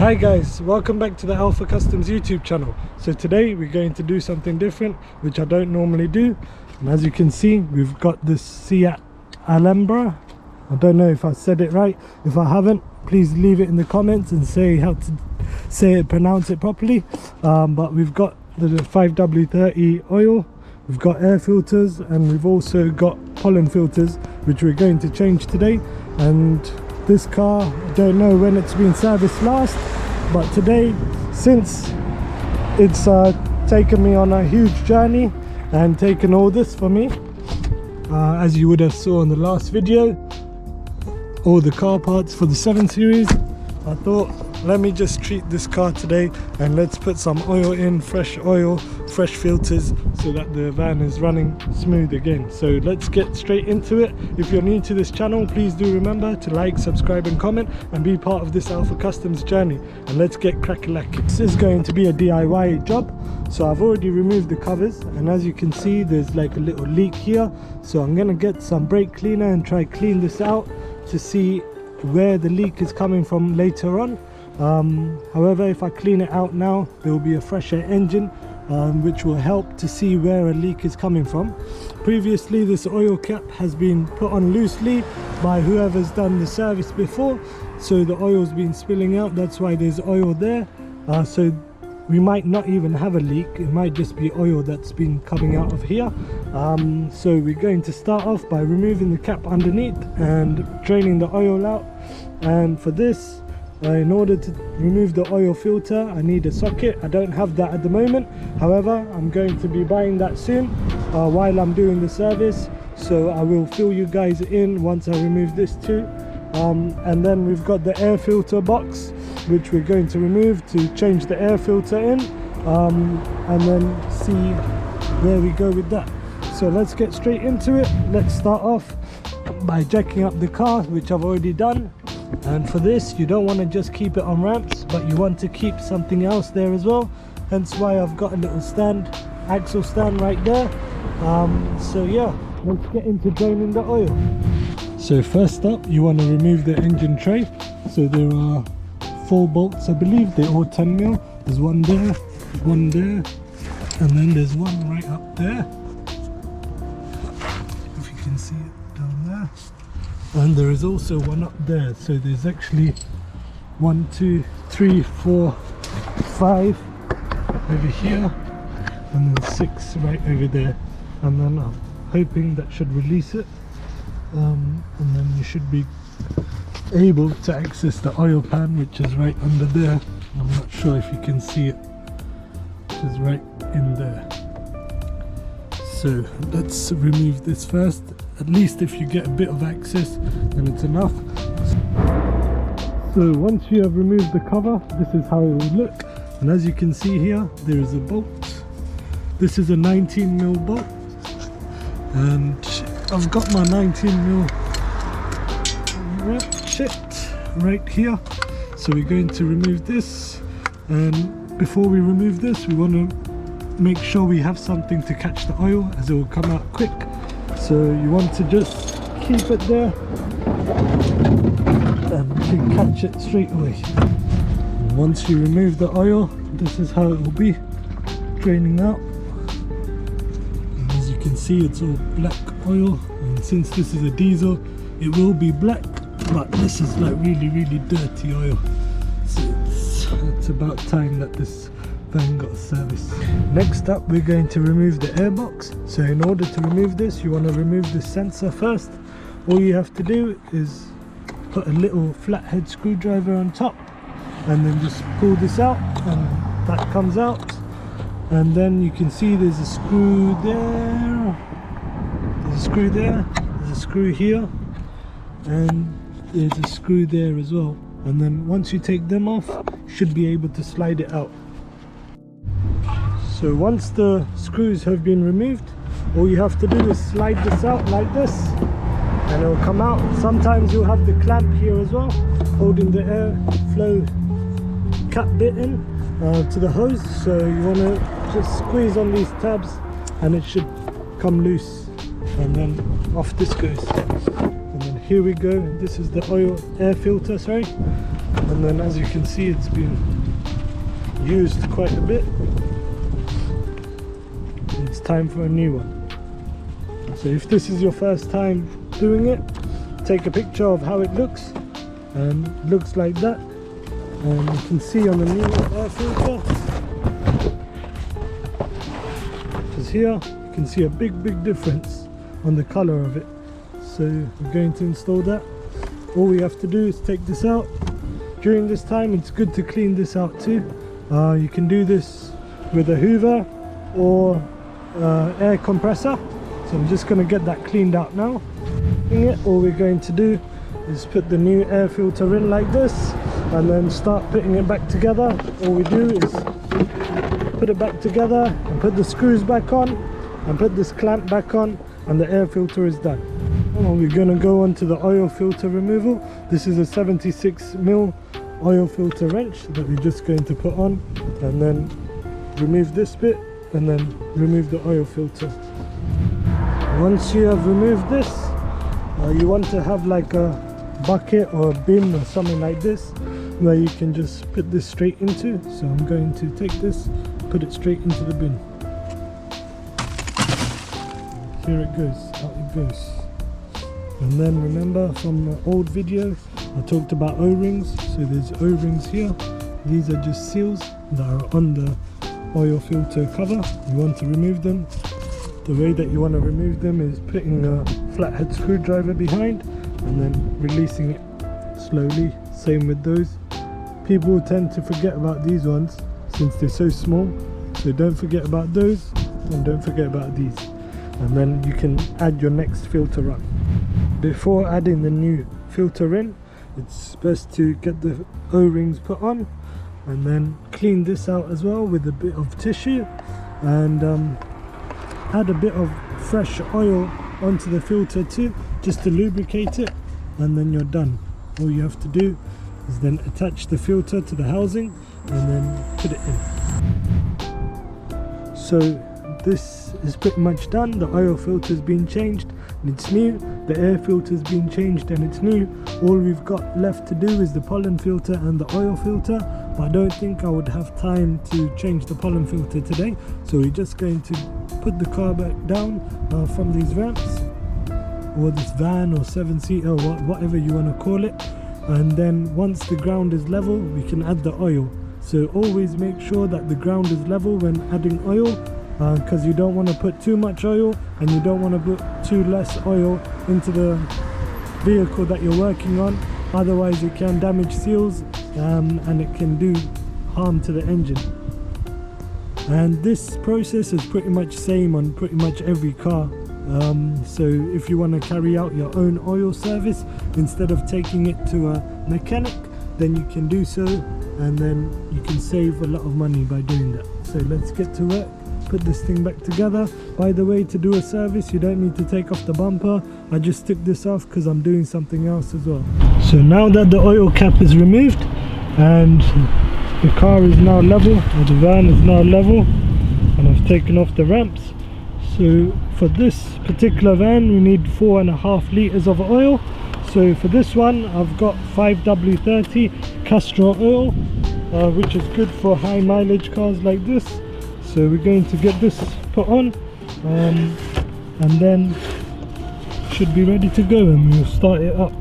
Hi guys, welcome back to the Alpha Customs YouTube channel. So today we're going to do something different which I don't normally do, and as you can see we've got this SEAT Alhambra. I don't know if I said it right. If I haven't, please leave it in the comments and say how to say it, pronounce it properly. But we've got the 5W30 oil, we've got air filters, and we've also got pollen filters which we're going to change today. And this car, I don't know when it's been serviced last, but today, since it's taken me on a huge journey and taken all this for me, as you would have saw in the last video, all the car parts for the 7 Series, I thought let me just treat this car today and let's put some oil in, fresh oil, fresh filters, so that the van is running smooth again. So let's get straight into it. If you're new to this channel, please do remember to like, subscribe and comment and be part of this Alpha Customs journey, and let's get crack-a-lacking. This is going to be a DIY job, so I've already removed the covers, and as you can see there's like a little leak here, so I'm gonna get some brake cleaner and try clean this out to see where the leak is coming from later on. However, if I clean it out now, there will be a fresher engine, which will help to see where a leak is coming from. Previously, this oil cap has been put on loosely by whoever's done the service before, so the oil's been spilling out. That's why there's oil there. So we might not even have a leak, it might just be oil that's been coming out of here. So we're going to start off by removing the cap underneath and draining the oil out. And for this, in order to remove the oil filter, I need a socket. I don't have that at the moment, however I'm going to be buying that soon while I'm doing the service, so I will fill you guys in once I remove this too. And then we've got the air filter box which we're going to remove to change the air filter in, and then see where we go with that. So let's get straight into it. Let's start off by jacking up the car, which I've already done. And for this, you don't want to just keep it on ramps, but you want to keep something else there as well, hence why I've got a little stand, axle stand right there. So yeah, let's get into draining the oil. So first up, you want to remove the engine tray. So there are 4 bolts, I believe. They're all 10mm. There's one there, one there, and then there's one right up there, if you can see it down there. And there is also one up there. So there's actually 1, 2, 3, 4, 5 over here, and then 6 right over there. And then I'm hoping that should release it, and then you should be able to access the oil pan, which is right under there. I'm not sure if you can see it, which is right in there. So let's remove this first. At least if you get a bit of access, then it's enough. So once you have removed the cover, this is how it will look. And as you can see here, there is a bolt. This is a 19mm bolt, and I've got my 19mm ratchet right here. So we're going to remove this, and before we remove this, we want to make sure we have something to catch the oil, as it will come out quick. So you want to just keep it there and you can catch it straight away. And once you remove the oil, this is how it will be draining out. And as you can see, it's all black oil, and since this is a diesel, it will be black, but this is like really dirty oil. So it's about time that this van got service. Next up, we're going to remove the airbox. So in order to remove this, you want to remove the sensor first. All you have to do is put a little flathead screwdriver on top, and then just pull this out, and that comes out. And then you can see there's a screw there, there's a screw there, there's a screw here, and there's a screw there as well. And then once you take them off, you should be able to slide it out. So once the screws have been removed, all you have to do is slide this out like this, and it will come out. Sometimes you'll have the clamp here as well, holding the airflow cap bit in to the hose. So you want to just squeeze on these tabs and it should come loose, and then off this goes. And then here we go, this is the oil air filter, sorry. and then as you can see it's been used quite a bit. It's time for a new one. So if this is your first time doing it, take a picture of how it looks, and it looks like that. And you can see on the new air filter, because here you can see a big difference on the color of it. So we're going to install that. All we have to do is take this out. During this time it's good to clean this out too. You can do this with a hoover or air compressor. So I'm just going to get that cleaned out now. All we're going to do is put the new air filter in like this, and then start putting it back together. All we do is put it back together and put the screws back on and put this clamp back on, and the air filter is done. We're going to go on to the oil filter removal. This is a 76mm oil filter wrench that we're just going to put on, and then remove this bit and then remove the oil filter. Once you have removed this, you want to have like a bucket or a bin or something like this where you can just put this straight into. So I'm going to take this, put it straight into the bin. Here it goes, out it goes. And then remember from the old video I talked about O-rings. So there's O-rings here. These are just seals that are on the oil filter cover. You want to remove them. The way that you want to remove them is putting a flathead screwdriver behind and then releasing it slowly. Same with those. People tend to forget about these ones since they're so small. So don't forget about those, and don't forget about these. And then you can add your next filter on. Before adding the new filter in, it's best to get the O-rings put on and then clean this out as well with a bit of tissue, and add a bit of fresh oil onto the filter too, just to lubricate it, and then you're done. All you have to do is then attach the filter to the housing and then put it in. So this is pretty much done. The oil filter has been changed and it's new. The air filter has been changed and it's new. All we've got left to do is the pollen filter and the oil filter. But I don't think I would have time to change the pollen filter today. So we're just going to put the car back down from these ramps, or this van or 7-seater, or whatever you want to call it. And then once the ground is level, we can add the oil. So always make sure that the ground is level when adding oil, because you don't want to put too much oil and you don't want to put too less oil into the vehicle that you're working on. Otherwise it can damage seals and it can do harm to the engine. And this process is pretty much same on pretty much every car. So if you want to carry out your own oil service, instead of taking it to a mechanic, then you can do so, and then you can save a lot of money by doing that. So let's get to work, put this thing back together. By the way, to do a service you don't need to take off the bumper. I just took this off because I'm doing something else as well. So now that the oil cap is removed and the car is now level, or the van is now level, and I've taken off the ramps. So for this particular van we need 4.5 litres of oil. So for this one I've got 5W30 castor oil, which is good for high mileage cars like this. So we're going to get this put on, and then should be ready to go, and we'll start it up.